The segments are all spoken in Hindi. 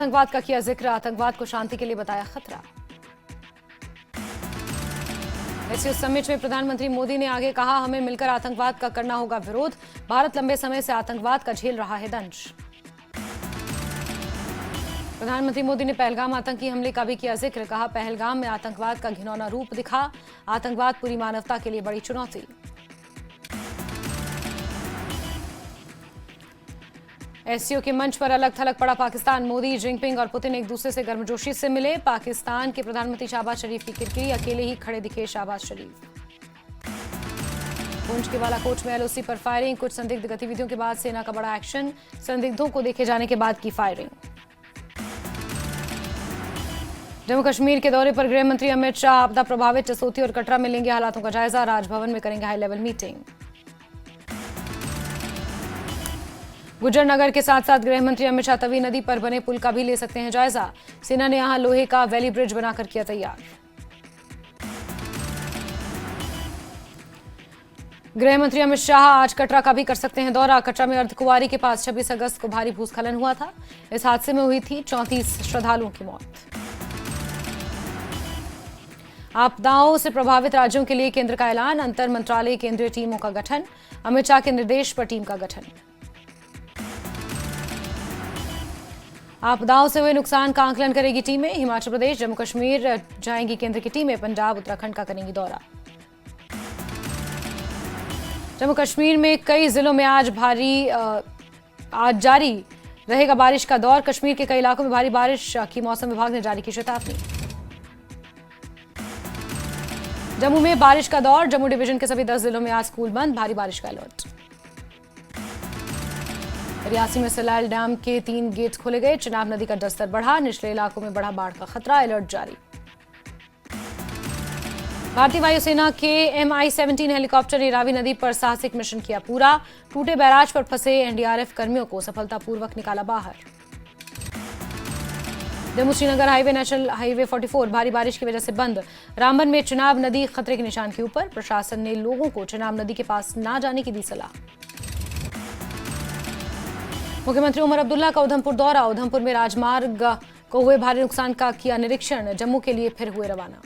आतंकवाद का किया जिक्र, आतंकवाद को शांति के लिए बताया खतरा। एससीओ समिट में प्रधानमंत्री मोदी ने आगे कहा, हमें मिलकर आतंकवाद का करना होगा विरोध। भारत लंबे समय से आतंकवाद का झेल रहा है दंश। प्रधानमंत्री मोदी ने पहलगाम आतंकी हमले का भी किया जिक्र, कहा पहलगाम में आतंकवाद का घिनौना रूप दिखा, आतंकवाद पूरी मानवता के लिए बड़ी चुनौती। एससीओ के मंच पर अलग थलग पड़ा पाकिस्तान, मोदी, जिनपिंग और पुतिन एक दूसरे से गर्मजोशी से मिले। पाकिस्तान के प्रधानमंत्री शहबाज शरीफ की किरकिरी, अकेले ही खड़े दिखे शहबाज शरीफ। पुंछ के बालाकोट में एलओसी पर फायरिंग, कुछ संदिग्ध गतिविधियों के बाद सेना का बड़ा एक्शन, संदिग्धों को देखे जाने के बाद की फायरिंग। जम्मू कश्मीर के दौरे पर गृह मंत्री अमित शाह आपदा प्रभावित जसोती और कटरा में लेंगे हालातों का जायजा, राजभवन में करेंगे हाई लेवल मीटिंग। गुज्जर नगर के साथ साथ गृह मंत्री अमित शाह तवी नदी पर बने पुल का भी ले सकते हैं जायजा, सेना ने यहां लोहे का वैली ब्रिज बनाकर किया तैयार। गृह मंत्री अमित शाह आज कटरा का भी कर सकते हैं दौरा, कटरा में अर्धकुंवारी के पास 26 अगस्त को भारी भूस्खलन हुआ था, इस हादसे में हुई थी 34 श्रद्धालुओं की मौत। आपदाओं से प्रभावित राज्यों के लिए केंद्र का ऐलान, अंतर मंत्रालय केंद्रीय टीमों का गठन, अमित शाह के निर्देश पर टीम का गठन। आपदाओं से हुए नुकसान का आकलन करेगी टीमें, हिमाचल प्रदेश, जम्मू कश्मीर जाएंगी केंद्र की टीमें, पंजाब उत्तराखंड का करेंगी दौरा। जम्मू कश्मीर में कई जिलों में आज जारी रहेगा बारिश का दौर, कश्मीर के कई इलाकों में भारी बारिश की मौसम विभाग ने जारी की चेतावनी। जम्मू में बारिश का दौर, जम्मू डिवीजन के सभी 10 जिलों में आज स्कूल बंद, भारी बारिश का अलर्ट। रियासी में सलाल डैम के 3 गेट खोले गए, चिनाब नदी का जलस्तर बढ़ा, निचले इलाकों में बढ़ा बाढ़ का खतरा, अलर्ट जारी। भारतीय वायुसेना के MI-17 हेलीकॉप्टर ने रावी नदी पर साहसिक मिशन किया पूरा, टूटे बैराज पर फंसे एनडीआरएफ कर्मियों को सफलतापूर्वक निकाला बाहर। Jammu Srinagar highway national highway 44 भारी बारिश की वजह से बंद, रामबन में चिनाब नदी खतरे के निशान के ऊपर, प्रशासन ने लोगों को चिनाब नदी के पास न जाने की दी सलाह। मुख्यमंत्री उमर अब्दुल्ला का उधमपुर दौरा, उधमपुर में राजमार्ग को हुए भारी नुकसान का किया निरीक्षण, जम्मू के लिए फिर हुए रवाना।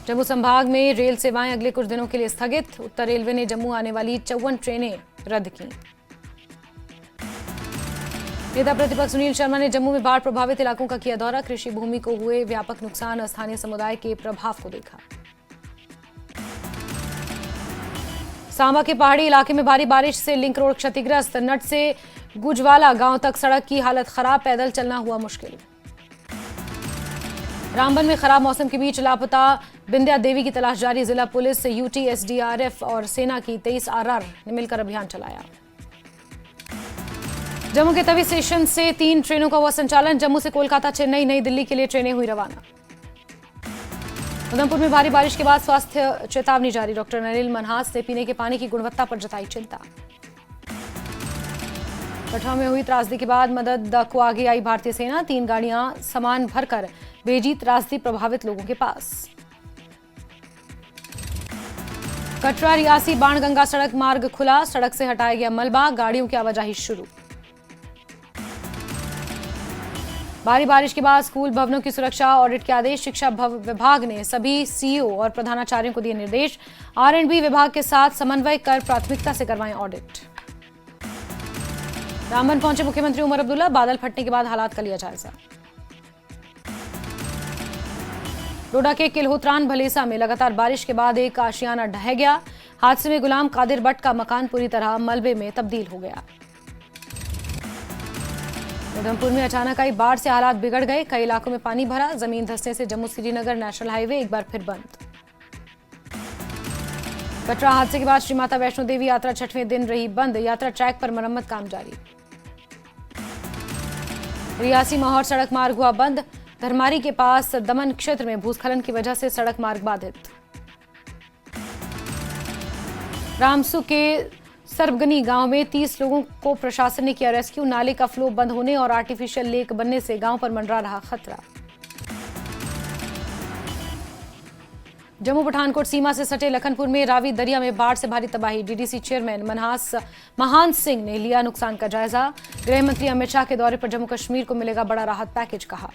जम्मू संभाग में रेल सेवाएं अगले कुछ दिनों के लिए स्थगित, उत्तर रेलवे ने जम्मू आने वाली 54 ट्रेनें रद्द की। नेता प्रतिपक्ष सुनील शर्मा ने जम्मू में बाढ़ प्रभावित इलाकों का किया दौरा, कृषि भूमि को हुए व्यापक नुकसान, स्थानीय समुदाय के प्रभाव को देखा। सांबा के पहाड़ी इलाके में भारी बारिश से लिंक रोड क्षतिग्रस्त, नट से गुजवाला गांव तक सड़क की हालत खराब, पैदल चलना हुआ मुश्किल। रामबन में खराब मौसम के बीच लापता बिंद्या देवी की तलाश जारी, जिला पुलिस, यूटी, एसडीआरएफ और सेना की 23 आरआर ने मिलकर अभियान चलाया। जम्मू के तवी स्टेशन से 3 ट्रेनों का हुआ संचालन, जम्मू से कोलकाता, चेन्नई, नई दिल्ली के लिए ट्रेनें हुई रवाना। उधमपुर में भारी बारिश के बाद स्वास्थ्य चेतावनी जारी, डॉक्टर अनिल मनहास ने पीने के पानी की गुणवत्ता पर जताई चिंता। कटरा में हुई त्रासदी के बाद मदद को आगे आई भारतीय सेना, 3 गाड़ियां सामान भरकर भेजी त्रासदी प्रभावित लोगों के पास। कटरा रियासी बाणगंगा सड़क मार्ग खुला, सड़क से हटाया गया मलबा, गाड़ियों की आवाजाही शुरू। भारी बारिश के बाद स्कूल भवनों की सुरक्षा ऑडिट के आदेश, शिक्षा विभाग ने सभी सीईओ और प्रधानाचार्यों को दिए निर्देश, R&B विभाग के साथ समन्वय कर प्राथमिकता से करवाएं ऑडिट। रामबन पहुंचे मुख्यमंत्री उमर अब्दुल्ला, बादल फटने के बाद हालात का लिया जायजा। डोडा के किल्होत्रान भलेसा में लगातार बारिश के बाद एक आशियाना ढह गया, हादसे में गुलाम कादिर बट का मकान पूरी तरह मलबे में तब्दील हो गया। उधमपुर में अचानक आई बाढ़ से हालात बिगड़ गए, कई इलाकों में पानी भरा, जमीन धंसने से जम्मू श्रीनगर नेशनल हाईवे एक बार फिर बंद। कटरा हादसे के बाद श्री माता वैष्णो देवी यात्रा 6वें दिन रही बंद, यात्रा ट्रैक पर मरम्मत काम जारी। रियासी माहौर सड़क मार्ग हुआ बंद, धर्मारी के पास दमन क्षेत्र में भूस्खलन की वजह से सड़क मार्ग बाधित। रामसू के सरबगनी गांव में 30 लोगों को प्रशासन ने किया रेस्क्यू, नाले का फ्लो बंद होने और आर्टिफिशियल लेक बनने से गांव पर मंडरा रहा खतरा। जम्मू पठानकोट सीमा से सटे लखनपुर में रावी दरिया में बाढ़ से भारी तबाही। डीडीसी चेयरमैन महान सिंह ने लिया नुकसान का जायजा। गृह मंत्री अमित शाह के दौरे पर जम्मू कश्मीर को मिलेगा बड़ा राहत पैकेज, कहा।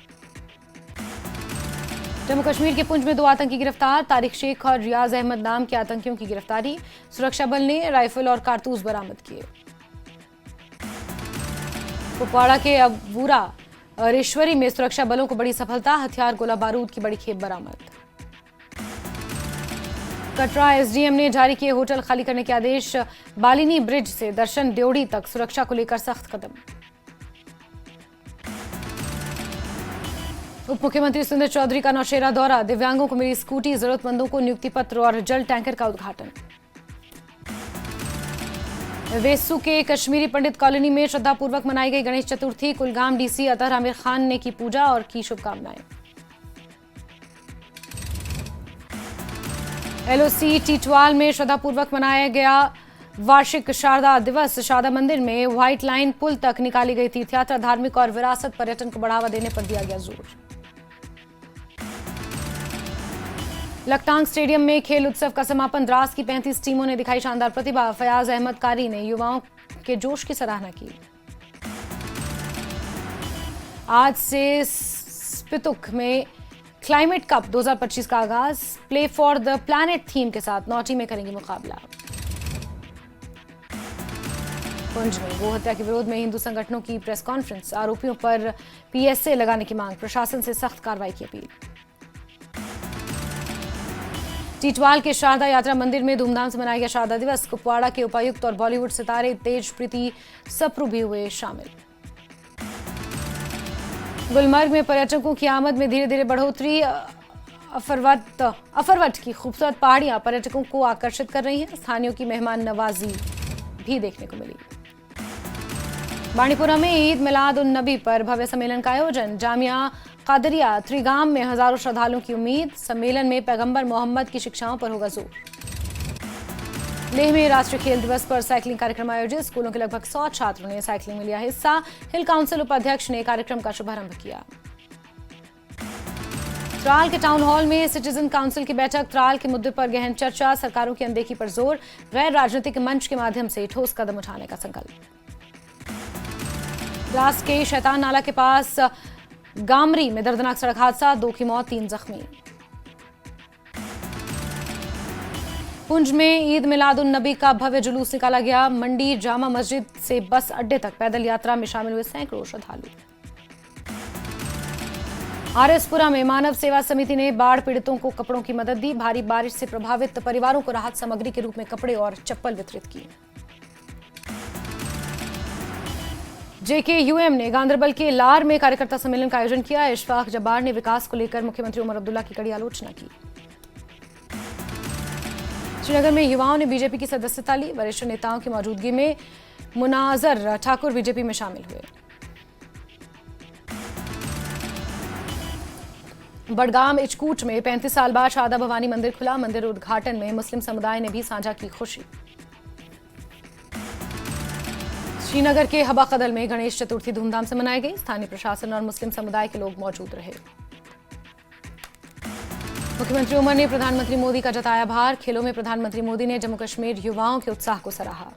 जम्मू कश्मीर के पुंछ में 2 आतंकी गिरफ्तार। तारिक शेख और रियाज अहमद नाम के आतंकियों की गिरफ्तारी। सुरक्षा बल ने राइफल और कारतूस बरामद किए। कुपवाड़ा के अबूरा रेश्वरी में सुरक्षा बलों को बड़ी सफलता। हथियार, गोला बारूद की बड़ी खेप बरामद। कटरा एसडीएम ने जारी किए होटल खाली करने के आदेश। बालिनी ब्रिज से दर्शन ड्योढ़ी तक सुरक्षा को लेकर सख्त कदम। उप मुख्यमंत्री सुंदर चौधरी का नौशेरा दौरा। दिव्यांगों को मिली स्कूटी, जरूरतमंदों को नियुक्ति पत्र और जल टैंकर का उद्घाटन। वेसू के कश्मीरी पंडित कॉलोनी में श्रद्धापूर्वक मनाई गई गणेश चतुर्थी। कुलगाम डीसी अतहर आमिर खान ने की पूजा और की शुभकामनाएं। एलओसी टीटवाल में श्रद्धापूर्वक मनाया गया वार्षिक शारदा दिवस। शारदा मंदिर में व्हाइट लाइन पुल तक निकाली गई तीर्थयात्रा। धार्मिक और विरासत पर्यटन को बढ़ावा देने पर दिया गया जोर। लकटांग स्टेडियम में खेल उत्सव का समापन। द्रास की 35 टीमों ने दिखाई शानदार प्रतिभा। फयाज अहमद कारी ने युवाओं के जोश की सराहना की। आज से स्पितुक में क्लाइमेट कप 2025 का आगाज। Play for the planet theme के साथ नौटी में करेंगे मुकाबला। पुंछ में गो हत्या के विरोध में हिंदू संगठनों की प्रेस कॉन्फ्रेंस। आरोपियों पर पीएसए लगाने की मांग। प्रशासन से सख्त कार्रवाई की अपील। टीटवाल के शारदा यात्रा मंदिर में धूमधाम से मनाया गया शारदा दिवस। कुपवाड़ा के उपायुक्त और बॉलीवुड सितारे तेज प्रीति सप्रू भी हुए शामिल। गुलमर्ग में पर्यटकों की आमद में धीरे धीरे बढ़ोतरी। अफरवट की खूबसूरत पहाड़ियां पर्यटकों को आकर्षित कर रही हैं। स्थानियों की मेहमान नवाजी भी देखने को मिली। बांडीपुरा में ईद मिलाद उन नबी पर भव्य सम्मेलन का आयोजन। जामिया कादरिया त्रिगाम में हजारों श्रद्धालुओं की उम्मीद। सम्मेलन में पैगंबर मोहम्मद की शिक्षाओं पर होगा जोर। लेह में राष्ट्रीय खेल दिवस पर साइकिलिंग कार्यक्रम आयोजित। स्कूलों के लगभग 100 छात्रों ने साइकिलिंग में लिया हिस्सा। हिल काउंसिल उपाध्यक्ष ने कार्यक्रम का शुभारंभ किया। त्राल के टाउन हॉल में सिटीजन काउंसिल की बैठक। त्राल के मुद्दे पर गहन चर्चा। सरकारों की अनदेखी पर जोर। गैर राजनीतिक मंच के माध्यम से ठोस कदम उठाने का संकल्प। द्रास के शैतान नाला के पास गामरी में दर्दनाक सड़क हादसा। 2 की मौत, 3 जख्मी। पुंछ में ईद मिलाद उन नबी का भव्य जुलूस निकाला गया। मंडी जामा मस्जिद से बस अड्डे तक पैदल यात्रा में शामिल हुए सैकड़ों श्रद्धालु। आरएसपुरा में मानव सेवा समिति ने बाढ़ पीड़ितों को कपड़ों की मदद दी। भारी बारिश से प्रभावित परिवारों को राहत सामग्री के रूप में कपड़े और चप्पल वितरित किए। जेकेयूएम ने गांधरबल के लार में कार्यकर्ता सम्मेलन का आयोजन किया। इशफाक जब्बार ने विकास को लेकर मुख्यमंत्री उमर अब्दुल्ला की कड़ी आलोचना की। श्रीनगर में युवाओं ने बीजेपी की सदस्यता ली। वरिष्ठ नेताओं की मौजूदगी में मुनाजर ठाकुर बीजेपी में शामिल हुए। बडगाम इचकूट में 35 साल बाद शारदा भवानी मंदिर खुला। मंदिर उद्घाटन में मुस्लिम समुदाय ने भी साझा की खुशी। श्रीनगर के हबा कदल में गणेश चतुर्थी धूमधाम से मनाई गई। स्थानीय प्रशासन और मुस्लिम समुदाय के लोग मौजूद रहे। मुख्यमंत्री उमर ने प्रधानमंत्री मोदी का जताया आभार। खेलों में प्रधानमंत्री मोदी ने जम्मू कश्मीर युवाओं के उत्साह को सराहा।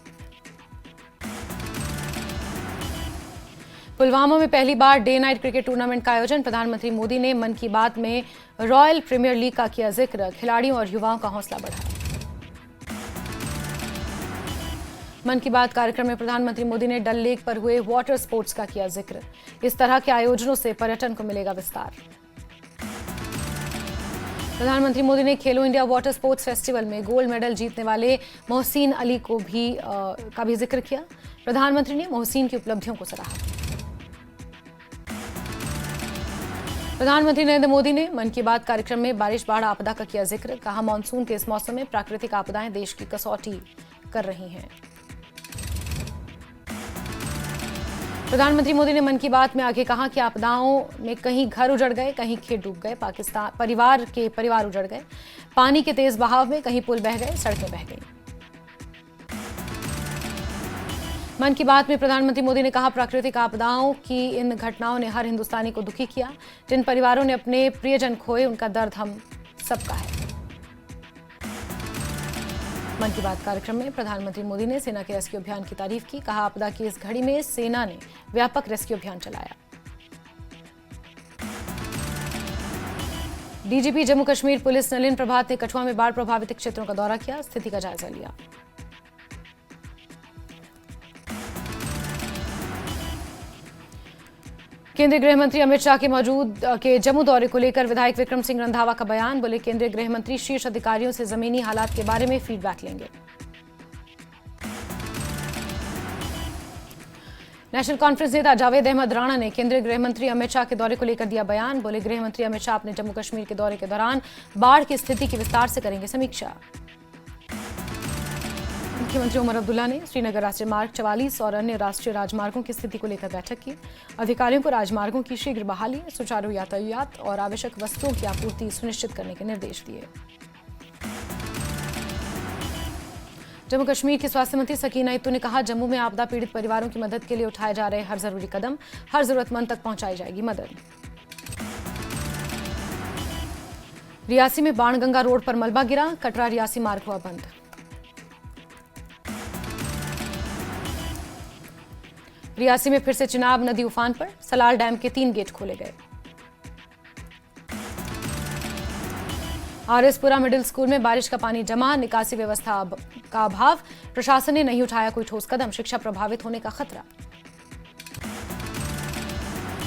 पुलवामा में पहली बार डे नाइट क्रिकेट टूर्नामेंट का आयोजन। प्रधानमंत्री मोदी ने मन की बात में रॉयल प्रीमियर लीग का किया जिक्र। खिलाड़ियों और युवाओं का हौसला बढ़ा। मन की बात कार्यक्रम में प्रधानमंत्री मोदी ने डल लेक पर हुए वाटर स्पोर्ट्स का किया जिक्र। इस तरह के आयोजनों से पर्यटन को मिलेगा विस्तार। प्रधानमंत्री मोदी ने खेलो इंडिया वाटर स्पोर्ट्स फेस्टिवल में गोल्ड मेडल जीतने वाले मोहसिन अली को भी जिक्र किया। प्रधानमंत्री ने मोहसिन की उपलब्धियों को सराहा। प्रधानमंत्री नरेंद्र मोदी ने मन की बात कार्यक्रम में बारिश बाढ़ आपदा का किया जिक्र। कहा, मानसून के इस मौसम में प्राकृतिक आपदाएं देश की कसौटी कर रही हैं। प्रधानमंत्री मोदी ने मन की बात में आगे कहा कि आपदाओं में कहीं घर उजड़ गए, कहीं खेत डूब गए, परिवार उजड़ गए, पानी के तेज बहाव में कहीं पुल बह गए, सड़कें बह गई। मन की बात में प्रधानमंत्री मोदी ने कहा, प्राकृतिक आपदाओं की इन घटनाओं ने हर हिंदुस्तानी को दुखी किया। जिन परिवारों ने अपने प्रियजन खोए, उनका दर्द हम सबका है। मन की बात कार्यक्रम में प्रधानमंत्री मोदी ने सेना के रेस्क्यू अभियान की तारीफ की। कहा, आपदा की इस घड़ी में सेना ने व्यापक रेस्क्यू अभियान चलाया। डीजीपी जम्मू कश्मीर पुलिस नलिन प्रभात ने कठुआ में बाढ़ प्रभावित क्षेत्रों का दौरा किया, स्थिति का जायजा लिया। केंद्रीय गृह मंत्री अमित शाह के जम्मू दौरे को लेकर विधायक विक्रम सिंह रंधावा का बयान। बोले, केंद्रीय गृह मंत्री शीर्ष अधिकारियों से जमीनी हालात के बारे में फीडबैक लेंगे। नेशनल कॉन्फ्रेंस नेता जावेद अहमद राणा ने केंद्रीय गृह मंत्री अमित शाह के दौरे को लेकर दिया बयान। बोले, गृह मंत्री अमित शाह अपने जम्मू कश्मीर के दौरे के दौरान बाढ़ की स्थिति की विस्तार से करेंगे समीक्षा। मुख्यमंत्री उमर अब्दुल्ला ने श्रीनगर राष्ट्रीय मार्ग 44 और अन्य राष्ट्रीय राजमार्गों की स्थिति को लेकर बैठक की। अधिकारियों को राजमार्गों की शीघ्र बहाली, सुचारू यातायात और आवश्यक वस्तुओं की आपूर्ति सुनिश्चित करने के निर्देश दिए। जम्मू कश्मीर के स्वास्थ्य मंत्री सकीना इत्तू ने कहा, जम्मू में आपदा पीड़ित परिवारों की मदद के लिए उठाए जा रहे हर जरूरी कदम, हर जरूरतमंद तक पहुंचाई जाएगी मदद। रियासी में बाणगंगा रोड पर मलबा गिरा, कटरा रियासी मार्ग हुआ बंद। रियासी में फिर से चिनाब नदी उफान पर, सलाल डैम के 3 गेट खोले गए। आरएसपुरा मिडिल स्कूल में बारिश का पानी जमा, निकासी व्यवस्था का अभाव, प्रशासन ने नहीं उठाया कोई ठोस कदम, शिक्षा प्रभावित होने का खतरा।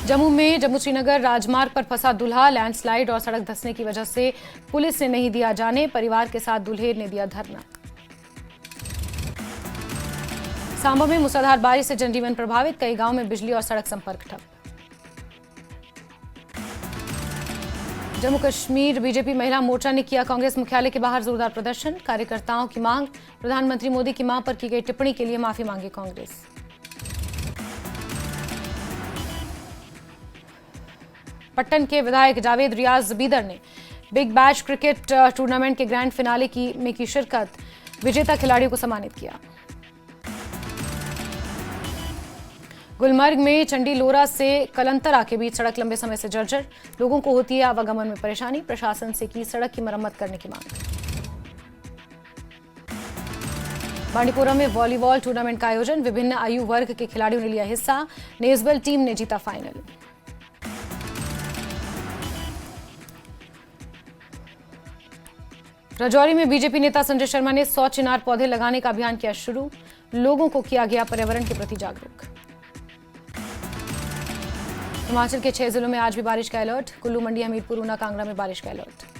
जम्मू में जम्मू श्रीनगर राजमार्ग पर फंसा दूल्हा, लैंडस्लाइड और सड़क धंसने की वजह से पुलिस ने नहीं दिया जाने, परिवार के साथ दूल्हे ने दिया धरना। सांबा में मूसलाधार बारिश से जनजीवन प्रभावित, कई गांव में बिजली और सड़क संपर्क ठप। जम्मू कश्मीर बीजेपी महिला मोर्चा ने किया कांग्रेस मुख्यालय के बाहर जोरदार प्रदर्शन, कार्यकर्ताओं की मांग, प्रधानमंत्री मोदी की मां पर की गई टिप्पणी के लिए माफी मांगी कांग्रेस। पट्टन के विधायक जावेद रियाज बीदर ने बिग बैश क्रिकेट टूर्नामेंट के ग्रैंड फिनाले में की शिरकत, विजेता खिलाड़ियों को सम्मानित किया। गुलमर्ग में चंडीलोरा से कलंतरा के बीच सड़क लंबे समय से जर्जर, लोगों को होती है आवागमन में परेशानी, प्रशासन से की सड़क की मरम्मत करने की मांग। बांडीपुरा में वॉलीबॉल टूर्नामेंट का आयोजन, विभिन्न आयु वर्ग के खिलाड़ियों ने लिया हिस्सा, नेजबल टीम ने जीता फाइनल। राजौरी में बीजेपी नेता संजय शर्मा ने 100 चिनार पौधे लगाने का अभियान किया शुरू, लोगों को किया गया पर्यावरण के प्रति जागरूक। हिमाचल के 6 जिलों में आज भी बारिश का अलर्ट, कुल्लू, मंडी, हमीरपुर, ऊना, कांगड़ा में बारिश का अलर्ट।